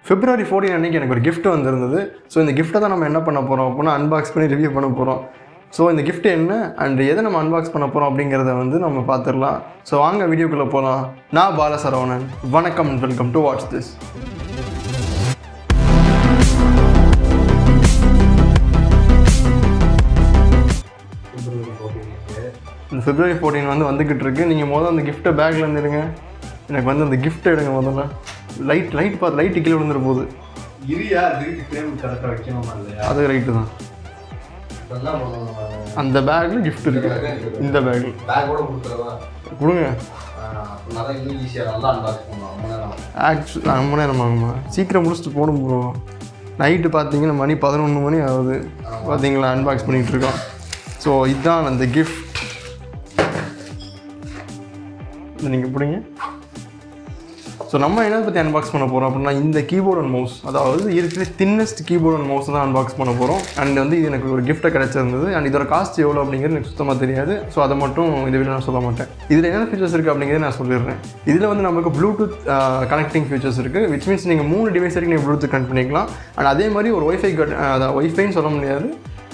February 14 அன்றைக்கி எனக்கு ஒரு கிஃப்ட் வந்திருந்தது. ஸோ இந்த கிஃப்ட்டை தான் நம்ம என்ன பண்ண போகிறோம் அப்படின்னா அன்பாக்ஸ் பண்ணி ரிவ்யூ பண்ண போகிறோம். ஸோ இந்த கிஃப்ட் என்ன அண்ட் எதை நம்ம அன்பாக்ஸ் பண்ண போகிறோம் அப்படிங்கிறத வந்து நம்ம பார்த்துடலாம். ஸோ வாங்க வீடியோக்குள்ளே போகலாம். நான் பாலசரவணன். வணக்கம் and welcome to watch this. இந்த February 14 வந்து வந்துக்கிட்டு இருக்கு. நீங்கள் முதல்ல அந்த கிஃப்ட்டை பேக்கில் இருந்துடுங்க. எனக்கு வந்து அந்த கிஃப்ட்டை எடுங்க முதல்ல. லைட் பார்த்து லைட்டு கீழே விழுந்துட போகுது. அது ரைட்டு தான். அந்த பேக்கில் கிஃப்ட் இருக்கு. இந்த பேக்கில் கொடுங்க. ரொம்ப நேரம் ஆகுமா? சீக்கிரம் முடிச்சுட்டு போகணும் ப்ரோ. நைட்டு பார்த்தீங்கன்னா மணி 11 மணி ஆகுது. பார்த்தீங்களா அன்பாக்ஸ் பண்ணிகிட்டு இருக்கோம். ஸோ இதுதான் அந்த கிஃப்ட். நீங்கள் பிடிங்க. ஸோ நம்ம என்ன பற்றி அன்பாக்ஸ் பண்ண போகிறோம் அப்படின்னா இந்த கீபோர்ட் அண்ட் மவுஸ், அதாவது இருக்கிற தின்னஸ்ட் கீபோர்ட் அண்ட் மவுஸ் தான் அன்பாக்ஸ் பண்ண போகிறோம். அண்ட் வந்து இது எனக்கு ஒரு கிஃப்ட்டை கிடச்சிருந்தது. அண்ட் இதோட காஸ்ட் எவ்வளோ அப்படிங்கிறது எனக்கு சுத்தமாக தெரியாது. ஸோ அதை மட்டும் இந்த வீடியோ நான் சொல்ல மாட்டேன். இதில் என்னென்ன ஃபீச்சர்ஸ் இருக்குது அப்படிங்கிறத நான் சொல்லிடுறேன். இதில் வந்து நமக்கு ப்ளூடூத் கனெக்டிங் ஃபீச்சர்ஸ் இருக்குது. விச் மீன்ஸ் நீங்கள் 3 டிவைஸ் வரைக்கும் நீங்கள் ப்ளூடூத் கனெக்ட் பண்ணிக்கலாம். அண்ட் அதே மாதிரி ஒரு ஒய்ஃபைன்னு சொல்ல முடியாது,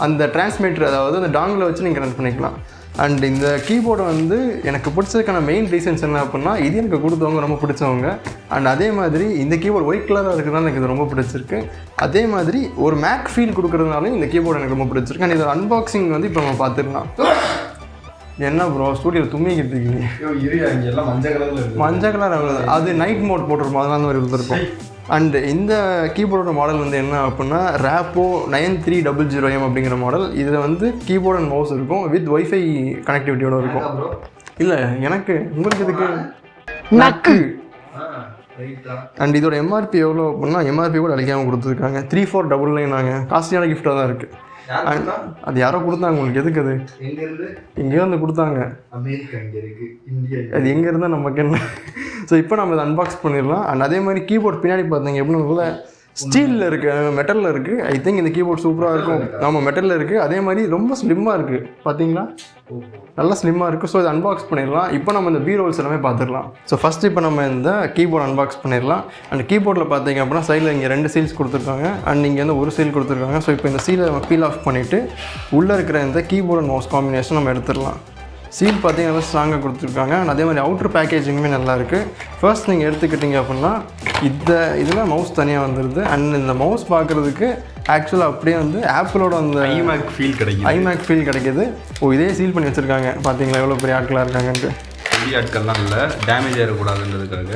அந்த டிரான்ஸ்மிட்டர், அதாவது அந்த டாங்கில் வச்சு நீங்கள் கனெக்ட் பண்ணிக்கலாம். அண்ட் இந்த கீபோர்டு வந்து எனக்கு பிடிச்சதுக்கான மெயின் ரீசன்ஸ் என்ன அப்படின்னா இது எனக்கு கொடுத்தவங்க ரொம்ப பிடிச்சவங்க. அண்ட் அதே மாதிரி இந்த கீபோர்டு ஒயிட் கலராக இருக்கிறதுனால எனக்கு இது ரொம்ப பிடிச்சிருக்கு. அதே மாதிரி ஒரு மேக் ஃபீல் கொடுக்குறதுனாலும் இந்த கீபோர்டு எனக்கு ரொம்ப பிடிச்சிருக்கு. அண்ட் இதோட அன்பாக்சிங் வந்து இப்போ நம்ம பார்த்துக்கலாம். என்ன ப்ரோ ஸ்டூடியோவில் தும்மிக்கிட்டு இருக்கீங்க? மஞ்சள் கலர் அது நைட் மோட் போட்டிருப்போம், அதனால மாதிரி இருந்திருக்கும். அண்ட் இந்த கீபோர்டோட மாடல் வந்து என்ன அப்படின்னா ரேப்போ 9300M அப்படிங்கிற மாடல். இதில் வந்து கீபோர்ட் அண்ட் மவுஸ் இருக்கும் வித் ஒய்ஃபை கனெக்டிவிட்டியோட இருக்கும். இல்லை எனக்கு, உங்களுக்கு இதுக்கு நக்கு. அண்ட் இதோட எம்ஆர்பி எவ்வளோ அப்படின்னா எம்ஆர்பி கூட அழிக்காமல் கொடுத்துருக்காங்க. 3499. காஸ்ட்லியான கிஃப்டாக தான் இருக்குது. அது யாரோ கொடுத்தாங்க உங்களுக்கு. எதுக்கு அது? எங்கேயோ வந்து கொடுத்தாங்க. அது எங்கே இருந்தால் நமக்கு என்ன? ஸோ இப்போ நம்ம அதை அன்பாக்ஸ் பண்ணிடலாம். அண்ட் அதே மாதிரி கீபோர்ட் பின்னாடி பார்த்தீங்க எப்படின்னா ஸ்டீலில் இருக்குது, மெட்டலில் இருக்குது. ஐ திங்க் இந்த கீபோர்ட் சூப்பராக இருக்கும். நம்ம மெட்டலில் இருக்குது. அதே மாதிரி ரொம்ப ஸ்லிம்மாக இருக்குது. பார்த்தீங்களா, நல்லா ஸ்லிம்மாக இருக்குது. ஸோ இதை அன்பாக்ஸ் பண்ணிடலாம். இப்போ நம்ம இந்த பீரோல்ஸ் எல்லாமே பார்த்துடலாம். ஸோ ஃபஸ்ட்டு இப்போ நம்ம இந்த கீபோர்ட் அன்பாக்ஸ் பண்ணிடலாம். அண்ட் கீபோர்டில் பார்த்தீங்க அப்படின்னா சைடில் இங்கே 2 சீல்ஸ் கொடுத்துருக்காங்க. அண்ட் இங்கே வந்து ஒரு சீல் கொடுத்துருக்காங்க. ஸோ இப்போ இந்த சீலை நம்ம பீல் ஆஃப் பண்ணிவிட்டு உள்ளே இருக்கிற இந்த கீபோர்ட் அண்ட் மவுஸ் காம்பினேஷன் நம்ம எடுத்துடலாம். சீல் பார்த்தீங்கன்னா ஸ்ட்ராங்காக கொடுத்துருக்காங்க. அண்ட் அதே மாதிரி அவுட்ரு பேக்கேஜிங்குமே நல்லா இருக்குது. ஃபர்ஸ்ட் நீங்கள் எடுத்துக்கிட்டிங்க அப்படின்னா இதில் மவுஸ் தனியாக வந்துடுது. அண்ட் இந்த மவுஸ் பார்க்குறதுக்கு ஆக்சுவலாக அப்படியே வந்து ஆப்பிளோட அந்த ஐமேக் ஃபீல் கிடைக்கிது. இதே சீல் பண்ணி வச்சுருக்காங்க. பார்த்தீங்களா எவ்வளோ பெரிய ஆட்களாக இருக்காங்கன்ட்டு. பெரிய ஆட்கள்லாம் இல்லை, டேமேஜ் ஆகிடக்கூடாதுன்றதுக்காக.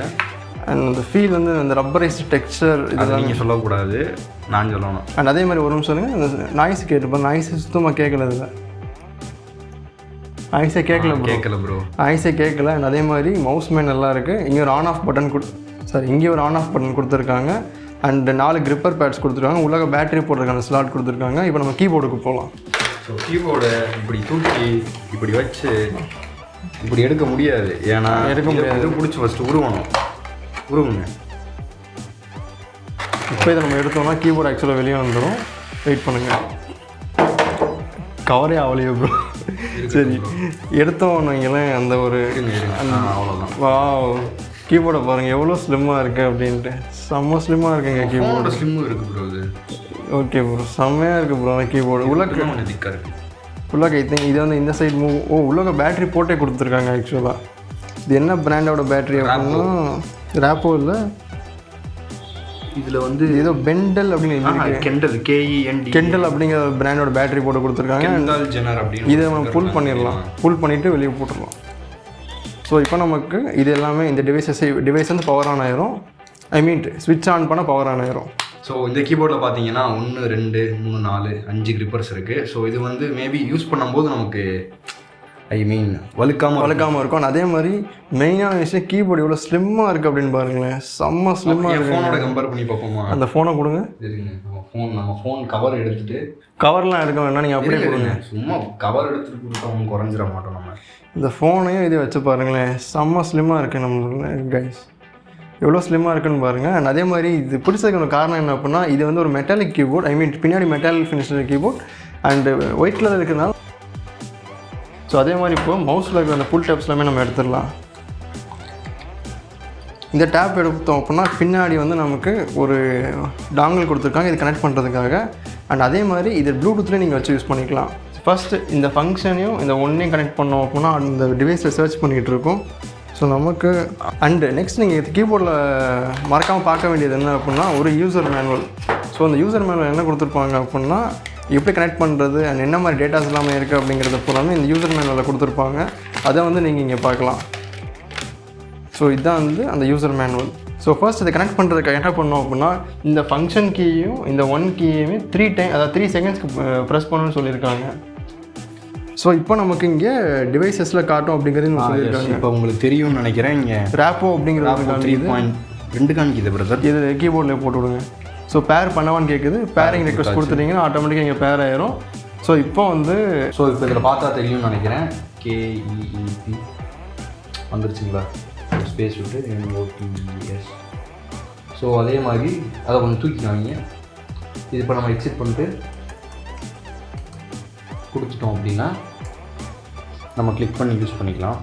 அண்ட் அந்த ஃபீல் வந்து அந்த ரப்பரைஸ் டெக்ஸ்சர் இதெல்லாம் நீங்கள் சொல்லக்கூடாது, நான் சொல்லணும். அண்ட் அதே மாதிரி ஒரு நிமிஷம் சொல்லுங்கள். அந்த நாய்ஸ் கேட்டுப்போம். நாய்ஸ் சுத்தமாக கேட்கல. இதில் ஐஸே கேட்கல ப்ரோ. ஐஸே கேட்கல. அண்ட் அதே மாதிரி மவுஸ்மே நல்லா இருக்குது. இங்கே ஒரு ஆன் ஆஃப் பட்டன் இங்கே ஒரு ஆன் ஆஃப் பட்டன் கொடுத்துருக்காங்க. அண்ட் 4 கிரிப்பர் பேட்ஸ் கொடுத்துருக்காங்க. உள்ளக பேட்டரி போடுறதுக்கான ஸ்லாட் கொடுத்துருக்காங்க. இப்போ நம்ம கீபோர்டுக்கு போகலாம். ஸோ கீபோர்டை இப்படி தூக்கி இப்படி வச்சு இப்படி எடுக்க முடியாது. ஏன்னா எடுக்க முடியாது. பிடிச்சி ஃபஸ்ட்டு உருவுங்க. இப்போ இதை நம்ம எடுத்தோம்னா கீபோர்டு ஆக்சுவலாக வெளியே வந்துடும். வெயிட் பண்ணுங்கள். கவரே ஆகலையோ ப்ரோ. சரி எடுத்தோம் வைங்களேன். அந்த ஒரு அவ்வளோதான். வா கீபோர்டை பாருங்கள் எவ்வளோ ஸ்லிம்மாக இருக்குது அப்படின்ட்டு. செம்ம ஸ்லிம்மாக இருக்குங்க கீபோர்டு. ஸ்லிம்மும் இருக்குது ப்ரோ. இது ஓகே ப்ரோ, செம்மையாக இருக்குது ப்ரோ. அந்த கீபோர்டு உள்ளக்க கொஞ்சம் திக்காக இருக்குது. உள்ளக்க ஐ திங்க் இது வந்து இந்த சைடு மூவ். உள்ளக்க பேட்ரி போட்டே கொடுத்துருக்காங்க. ஆக்சுவலாக இது என்ன பிராண்டோட பேட்ரி அப்படின்னா ரேப்போ இல்லை, இதில் வந்து ஏதோ பெண்டல் அப்படின்னு கெண்டல் அப்படிங்கிற பிராண்டோட பேட்டரி போட்டு கொடுத்துருக்காங்க. இதை நம்ம புல் பண்ணிடலாம். புல் பண்ணிவிட்டு வெளியே போட்டுடலாம். ஸோ இப்போ நமக்கு இது எல்லாமே இந்த டிவைஸ் வந்து பவர் ஆன் ஆயிரும். ஐ மீன் ஸ்விட்ச் ஆன் பண்ண பவர் ஆன் ஆயிரும். ஸோ இந்த கீபோர்டில் பார்த்தீங்கன்னா 1 2 3 4 5 கிரிப்பர்ஸ் இருக்குது. ஸோ இது வந்து மேபி யூஸ் பண்ணும்போது நமக்கு வழுக்காமல் இருக்கும். அதே மாதிரி மெயினான விஷயம் கீபோர்டு எவ்வளோ ஸ்லிம்மாக இருக்குது அப்படின்னு பாருங்களேன். செம்ம ஸ்லிம்மாக இருக்குது. ஃபோனோட கம்பேர் பண்ணி பார்ப்போமா? அந்த ஃபோனை கொடுங்க. நம்ம ஃபோன் கவர் எடுத்துகிட்டு கவர்லாம் எடுக்க வேணா, நீங்கள் அப்படியே கொடுங்க. சும்மா கவர் எடுத்துகிட்டு கொடுத்தவங்க குறைஞ்சிட மாட்டோம் நம்ம. இந்த ஃபோனையும் இதை வச்சு பாருங்களேன். செம்ம ஸ்லிம்மாக இருக்குது நம்ம கைஸ். எவ்வளோ ஸ்லிம்மாக இருக்குன்னு பாருங்கள். அண்ட் அதே மாதிரி இது பிடிச்சதுக்கான காரணம் என்ன அப்படின்னா இது வந்து ஒரு மெட்டாலிக் கீபோர்ட். ஐ மீன் பின்னாடி metallic finisher keyboard and white colour இருக்கிறதுனால. ஸோ அதே மாதிரி இப்போ மவுஸில் இருக்கிற அந்த புல் டேப்ஸ் எல்லாமே நம்ம எடுத்துடலாம். இந்த டேப் எடுத்தோம் அப்படின்னா பின்னாடி வந்து நமக்கு ஒரு டாங்கல் கொடுத்துருக்காங்க இது கனெக்ட் பண்ணுறதுக்காக. அண்ட் அதே மாதிரி இது ப்ளூடூத்லேயே நீங்கள் வச்சு யூஸ் பண்ணிக்கலாம். ஃபஸ்ட்டு இந்த ஃபங்க்ஷனையும் இந்த ஒன்றையும் கனெக்ட் பண்ணோம் அப்படின்னா அந்த டிவைஸில் சர்ச் பண்ணிகிட்டு இருக்கோம். ஸோ நமக்கு அண்டு நெக்ஸ்ட் நீங்கள் கீபோர்டில் மறக்காமல் பார்க்க வேண்டியது என்ன அப்படின்னா ஒரு யூசர் மேனுவல். ஸோ அந்த யூசர் மேனுவல் என்ன கொடுத்துருப்பாங்க அப்படின்னா எப்படி கனெக்ட் பண்ணுறது அண்ட் என்ன மாதிரி டேட்டாஸ் எல்லாமே இருக்குது அப்படிங்கிறத பூராமே இந்த யூசர் மேனுவலில் கொடுத்துருப்பாங்க. அதை வந்து நீங்கள் இங்கே பார்க்கலாம். ஸோ இதுதான் வந்து அந்த யூசர் மேனுவல். ஸோ ஃபர்ஸ்ட் இதை கனெக்ட் பண்ணுறதுக்கு என்ன பண்ணோம் அப்படின்னா இந்த ஃபங்க்ஷன் கீயும் இந்த 1 கீயுமே 3 டைம் அதாவது 3 செகண்ட்ஸ்க்கு ப்ரெஸ் பண்ணணும்னு சொல்லியிருக்காங்க. ஸோ இப்போ நமக்கு இங்கே டிவைசஸில் காட்டும் அப்படிங்கிறது சொல்லியிருக்காங்க. இப்போ உங்களுக்கு தெரியும்னு நினைக்கிறேன். இங்கே ரேப்போ அப்படிங்கிறது 3.2 காமிக்குது பிரதர். இது கீபோர்டில் போட்டு விடுங்க. ஸோ பேர் பண்ணவான்னு கேட்குது. பேரிங் ரெக்வஸ்ட் கொடுத்துட்டீங்கன்னா ஆட்டோமேட்டிக்காக இங்கே பேர் ஆயிரும். ஸோ இப்போ இதில் பார்த்தா தெரியும்னு நினைக்கிறேன். KEEP வந்துருச்சுங்களா? ஸ்பேஸ் விட்டு NOTES. ஸோ அதே மாதிரி அதை கொஞ்சம் தூக்கிக்காங்க. இது இப்போ நம்ம எக்ஸிட் பண்ணிட்டு கொடுத்துட்டோம் அப்படின்னா நம்ம கிளிக் பண்ணி யூஸ் பண்ணிக்கலாம்.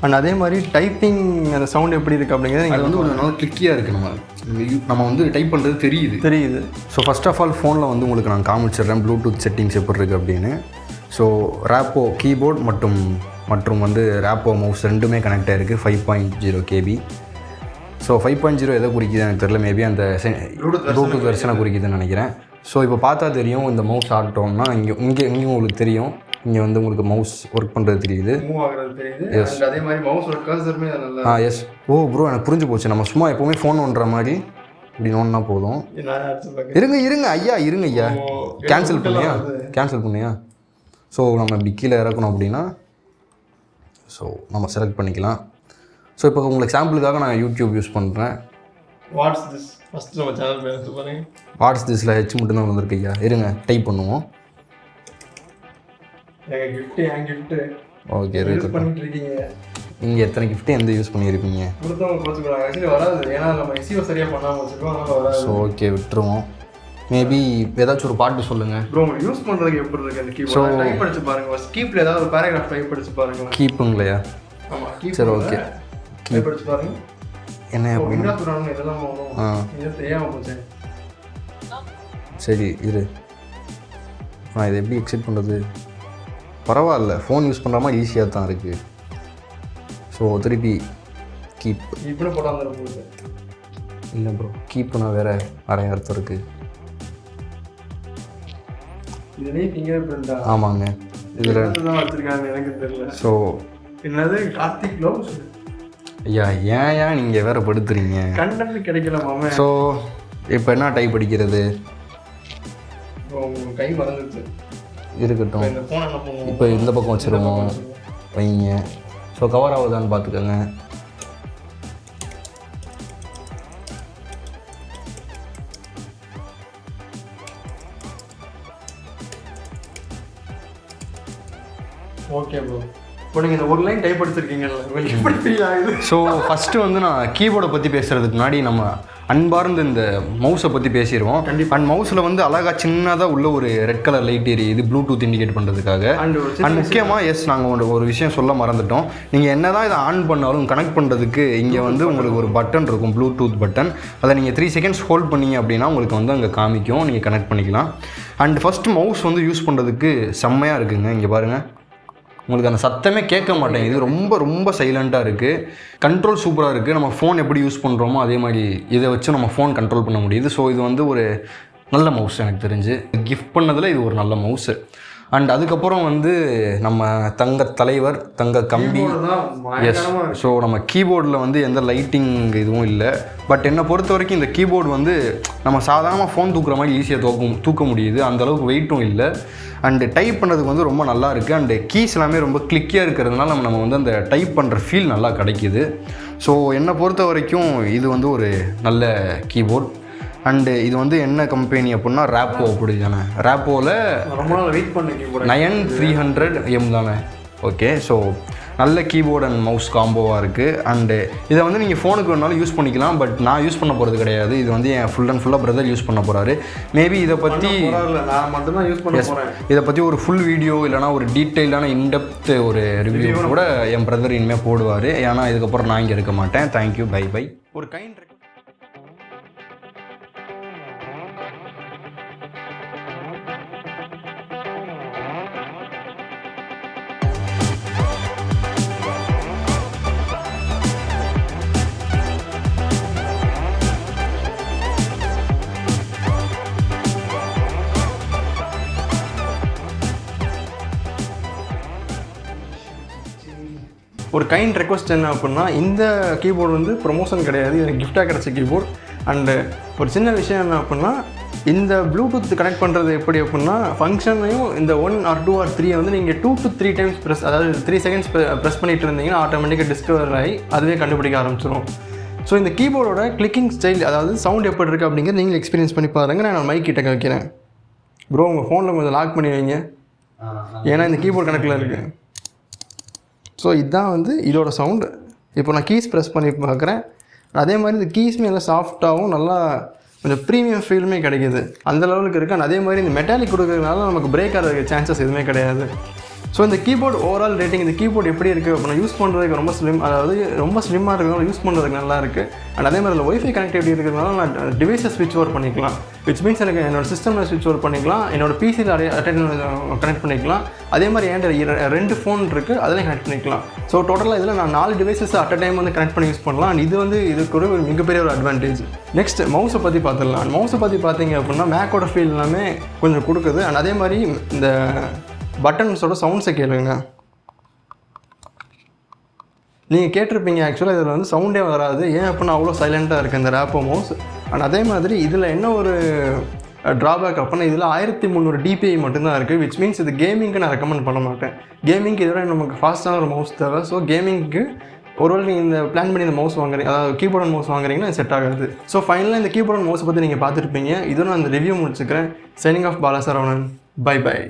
அண்ட் அதே மாதிரி டைப்பிங் அந்த சவுண்ட் எப்படி இருக்குது அப்படிங்கிறது அது வந்து ஒரு நல்ல கிளிக்கியாக இருக்குது. நம்ம வந்து டைப் பண்ணுறது தெரியுது. ஸோ ஃபர்ஸ்ட் ஆஃப் ஆல் ஃபோனில் வந்து உங்களுக்கு நான் காமிச்சிடுறேன் ப்ளூடூத் செட்டிங்ஸ் எப்படி இருக்குது அப்படின்னு. ஸோ ரேப்போ கீபோர்ட் மற்றும் வந்து ரேப்போ மவுஸ் ரெண்டுமே கனெக்ட் ஆகிருக்கு 5.0 KB. ஸோ 5.0 எதை குறிக்குது எனக்கு தெரியல. மேபி அந்த ப்ளூடூத் வெர்ஷனை குறிக்குதுன்னு நினைக்கிறேன். ஸோ இப்போ பார்த்தா தெரியும் இந்த மவுஸ் ஆட்டோம்னா இங்கே உங்களுக்கு தெரியும். இங்கே வந்து உங்களுக்கு மவுஸ் ஒர்க் பண்ணுறது தெரியுது. எஸ் அதே மாதிரி மவுஸோட கர்சருமே நல்லா எஸ். ஓ ப்ரோ எனக்கு புரிஞ்சு போச்சு. நம்ம சும்மா எப்போவுமே ஃபோன் ஒன்ற மாதிரி இப்படி நோன்னா போதும். இருங்க ஐயா கேன்சல் பண்ணியா. ஸோ நம்ம இப்படி கீழே இறக்கணும் அப்படின்னா ஸோ நம்ம செலக்ட் பண்ணிக்கலாம். ஸோ இப்போ உங்களுக்கு சாம்பிளுக்காக நான் யூடியூப் யூஸ் பண்ணுறேன். வாட்ஸ் திஸ் ஃபஸ்ட்டு நம்ம சேனல் பேர் எடுத்து பாருங்க. வாட்ஸ் திஸில் ஹெச் மட்டும் தான் வந்திருக்கு ஐயா. இருங்க டைப் பண்ணுவோம். ஓகே இங்கே எத்தனை கிஃப்ட்டு எந்த யூஸ் பண்ணியிருப்பீங்க? ஸோ ஓகே விட்டுருவோம். மேபி ஏதாச்சும் ஒரு பாட்டு சொல்லுங்கள் ப்ரோ. யூஸ் பண்ணுறதுக்கு எப்படி இருக்குது அந்த கீபோர்ட் டைப் படிச்சு பாருங்க. கீப்பில் ஏதாவது ஒரு பேராகிராஃப் டைப் படிச்சு பாருங்க. கீப்புங்களையா? ஆமாம் சரி ஓகே டைப் படிச்சு பாருங்க. என்ன சரி இரு நான் இதை எப்படி எக்ஸிட் பண்ணுறது? பரவாயில்ல ஃபோன் யூஸ் பண்ணுற மாதிரி ஈஸியாக தான் இருக்குது. ஸோ திருப்பி கீப் இப்படி போட்டால் இல்லை ப்ரோ கீப்புனா வேறு நிறைய அர்த்தம் இருக்குது. இதுலேயே ஃபிங்கர் பிரிண்டா? ஆமாங்க இதில் தான் வச்சுருக்காங்க எனக்கு தெரியல. ஸோ என்னது கார்த்திக் க்ளோஸ் ஐயா ஏன் நீங்கள் வேறு படுத்துறீங்க? கண்டென்ட் கிடைக்கலாமா? ஸோ இப்போ என்ன டைப் அடிக்கிறது? கை மறந்துச்சு. இருக்கட்டும் இப்போ இந்த பக்கம் வச்சுருவோம் வைங்க. ஸோ கவர் ஆகுதான்னு பார்த்துக்கோங்க. Okay bro. இப்போ நீங்கள் இந்த ஒரு லைன் டைப் அடிச்சிருக்கீங்கல்ல எப்படி ஃபீல் ஆகுது? ஸோ ஃபஸ்ட்டு வந்து நான் கீபோர்டை பற்றி பேசுகிறதுக்கு முன்னாடி நம்ம அன்பார்ந்து இந்த மவுஸை பற்றி பேசிடுவோம். அண்ட் மவுஸில் வந்து அழகாக சின்னதாக உள்ள ஒரு ரெட் கலர் லைட் எரியுது ப்ளூடூத் இண்டிகேட் பண்ணுறதுக்காக. அண்ட் முக்கியமாக நாங்கள் ஒரு விஷயம் சொல்ல மறந்துட்டோம். நீங்கள் என்ன தான் இதை ஆன் பண்ணாலும் கனெக்ட் பண்ணுறதுக்கு இங்கே வந்து உங்களுக்கு ஒரு பட்டன் இருக்கும் ப்ளூடூத் பட்டன். அதை நீங்கள் 3 செகண்ட்ஸ் ஹோல்ட் பண்ணிங்க அப்படின்னா உங்களுக்கு வந்து அங்கே காமிக்கும். நீங்கள் கனெக்ட் பண்ணிக்கலாம். அண்ட் ஃபஸ்ட்டு மவுஸ் வந்து யூஸ் பண்ணுறதுக்கு செம்மையாக இருக்குங்க. இங்கே பாருங்கள் உங்களுக்கு அந்த சத்தமே கேட்க மாட்டேங்குது. ரொம்ப ரொம்ப சைலண்ட்டாக இருக்குது. கண்ட்ரோல் சூப்பராக இருக்குது. நம்ம ஃபோன் எப்படி யூஸ் பண்ணுறோமோ அதே மாதிரி இதை வச்சு நம்ம ஃபோன் கண்ட்ரோல் பண்ண முடியுது. ஸோ இது வந்து ஒரு நல்ல மவுஸ் எனக்கு தெரிஞ்சு. கிஃப்ட் பண்ணதில் இது ஒரு நல்ல மவுஸு. அண்ட் அதுக்கப்புறம் வந்து நம்ம தங்க தலைவர் தங்க கம்பி. எஸ். ஸோ நம்ம கீபோர்டில் வந்து எந்த லைட்டிங் இதுவும் இல்லை. பட் என்னை பொறுத்த வரைக்கும் இந்த கீபோர்டு வந்து நம்ம சாதாரணமாக ஃபோன் தூக்குற மாதிரி ஈஸியாக தூக்க முடியுது. அந்தளவுக்கு வெயிட்டும் இல்லை. அண்டு டைப் பண்ணுறதுக்கு வந்து ரொம்ப நல்லா இருக்குது. அண்டு கீஸ் எல்லாமே ரொம்ப கிளிக்கியாக இருக்கிறதுனால நம்ம வந்து அந்த டைப் பண்ணுற ஃபீல் நல்லா கிடைக்கிது. ஸோ என்னை பொறுத்த வரைக்கும் இது வந்து ஒரு நல்ல கீபோர்ட். அண்டு இது வந்து என்ன கம்பெனி அப்படின்னா ரேப்போ அப்படி தானே. ரேப்போவில் ரொம்ப நாள் வெயிட் பண்ண கீபோர்ட் 9300M தானே. ஓகே. ஸோ நல்ல கீபோர்ட் அண்ட் மவுஸ் காம்போவாக இருக்குது. அண்டு இதை வந்து நீங்கள் ஃபோனுக்கு வேணாலும் யூஸ் பண்ணிக்கலாம். பட் நான் யூஸ் பண்ண போகிறது கிடையாது. இது வந்து என் ஃபுல் அண்ட் ஃபுல்லாக பிரதர் யூஸ் பண்ண போகிறாரு. மேபி இதை பற்றி நான் மட்டும்தான் யூஸ் பண்ண போகிறேன். இதை பற்றி ஒரு ஃபுல் வீடியோ இல்லைனா ஒரு டீட்டெயிலான இன்டெப்த் ஒரு ரிவ்யூ கூட என் பிரதர் இனிமேல் போடுவார். ஏன்னா இதுக்கப்புறம் நான் இங்கே இருக்க மாட்டேன். Thank you, bye bye. ஒரு கைண்ட் ரெக்வஸ்ட் என்ன அப்படின்னா, இந்த கீபோர்டு வந்து ப்ரொமோஷன் கிடையாது, எனக்கு கிஃப்டாக கிடச்ச கீபோர்ட். அண்டு ஒரு சின்ன விஷயம் என்ன அப்படின்னா, இந்த ப்ளூடூத் கனெக்ட் பண்ணுறது எப்படி அப்படின்னா, ஃபங்க்ஷனையும் இந்த 1 or 2 or 3 வந்து நீங்கள் 2 to 3 times ப்ரெஸ், அதாவது 3 seconds ப்ரெஸ் பண்ணிட்டு இருந்தீங்கன்னா ஆட்டோமேட்டிக்காக டிஸ்கவர் ஆகி அதுவே கண்டுபிடிக்க ஆரம்பிச்சிடும். ஸோ இந்த கீபோர்டோட கிளிக்கிங் ஸ்டைல், அதாவது சவுண்ட் எப்படி இருக்குது அப்படிங்கிறது நீங்கள் எக்ஸ்பீரியன்ஸ் பண்ணி பாருங்கள். நான் மைக் கிட்ட வைக்கிறேன். ப்ரோ உங்கள் ஃபோனில் கொஞ்சம் லாக் பண்ணி வைங்க, ஏன்னா இந்த கீபோர்ட் கணக்கில் இருக்குது. ஸோ இதுதான் வந்து இதோட சவுண்டு. இப்போ நான் கீஸ் ப்ரெஸ் பண்ணி பார்க்குறேன். அதே மாதிரி இந்த கீஸுமே எல்லாம் சாஃப்டாகவும் நல்லா கொஞ்சம் ப்ரீமியம் ஃபீலுமே கிடைக்கிது, அந்த லெவலுக்கு இருக்குது. அதே மாதிரி இந்த மெட்டாலிக் கொடுக்கறதுனால நமக்கு பிரேக் ஆகிறதுக்கு சான்சஸ் எதுவுமே கிடையாது. ஸோ இந்த கீபோர்டு ஓவரால் ரேட்டிங், இந்த கீபோர்டு எப்படி இருக்குது அப்படின்னா, யூஸ் பண்ணுறதுக்கு ரொம்ப ஸ்லிம், அதாவது ரொம்ப ஸ்லிம்மாக இருக்கிறதுனால யூஸ் பண்ணுறதுக்கு நல்லா இருக்குது. அண்ட் அதே மாதிரி ஒய்ஃபை கனெக்டிவிட்டி இருக்கிறதுனால நான் டிவைஸை ஸ்விட்ச் ஓவர் பண்ணிக்கலாம். விச் மீன்ஸ் எனக்கு என்னோட சிஸ்டமில் ஸ்விட்ச் ஓவர் பண்ணிக்கலாம், என்னோட பிசியில் கனெக்ட் பண்ணிக்கலாம். அதே மாதிரி என்கிட்ட 2 ஃபோன் இருக்குது, அதிலையும் கனெக்ட் பண்ணிக்கலாம். ஸோ டோட்டலாக இதில் நான் 4 டிவைசஸ் அட் அ டைம் வந்து கனெக்ட் பண்ணி யூஸ் பண்ணலாம். அண்ட் இது வந்து இதுக்கு ஒரு மிகப்பெரிய ஒரு அட்வான்டேஜ். நெக்ஸ்ட் மவுஸை பற்றி பார்த்துடலாம். மவுஸை பற்றி பார்த்தீங்க அப்படின்னா மேக்கோட ஃபீல் எல்லாமே கொஞ்சம் கொடுக்குது. அண்ட் அதே மாதிரி இந்த பட்டன்ஸோட சவுண்ட்ஸை கேளுங்க. நீங்கள் கேட்டிருப்பீங்க ஆக்சுவலாக இதில் வந்து சவுண்டே வராது, ஏன் அப்படின்னா அவ்வளோ சைலண்ட்டாக இருக்குது இந்த ரேப்போ மவுஸ். அண்ட் அதே மாதிரி இதில் என்ன ஒரு ட்ராபேக் அப்படின்னா, இதில் 1300 DPI மட்டும்தான் இருக்குது. விச் மீன்ஸ் இது கேமிங்க்கு நான் ரெக்கமெண்ட் பண்ண மாட்டேன். கேமிங்க்கு இதோட நமக்கு ஃபாஸ்ட்டான ஒரு மவுஸ் தேவை. ஸோ கேமிங்க்கு ஒருவேளை நீங்கள் இந்த பிளான் பண்ணி இந்த மவுஸ் வாங்குறீங்க, அதாவது கீபோர்ட் அண்ட் மவுஸ் வாங்குறீங்கன்னா செட் ஆகாது. ஸோ ஃபைனலாக இந்த கீபோர்ட் அண்ட் மவுஸை பற்றி நீங்கள் பார்த்துருப்பீங்க. இதுவும் நான் இந்த ரிவ்யூ முடிச்சுக்கிறேன். Signing off Balasaravanan. Bye by.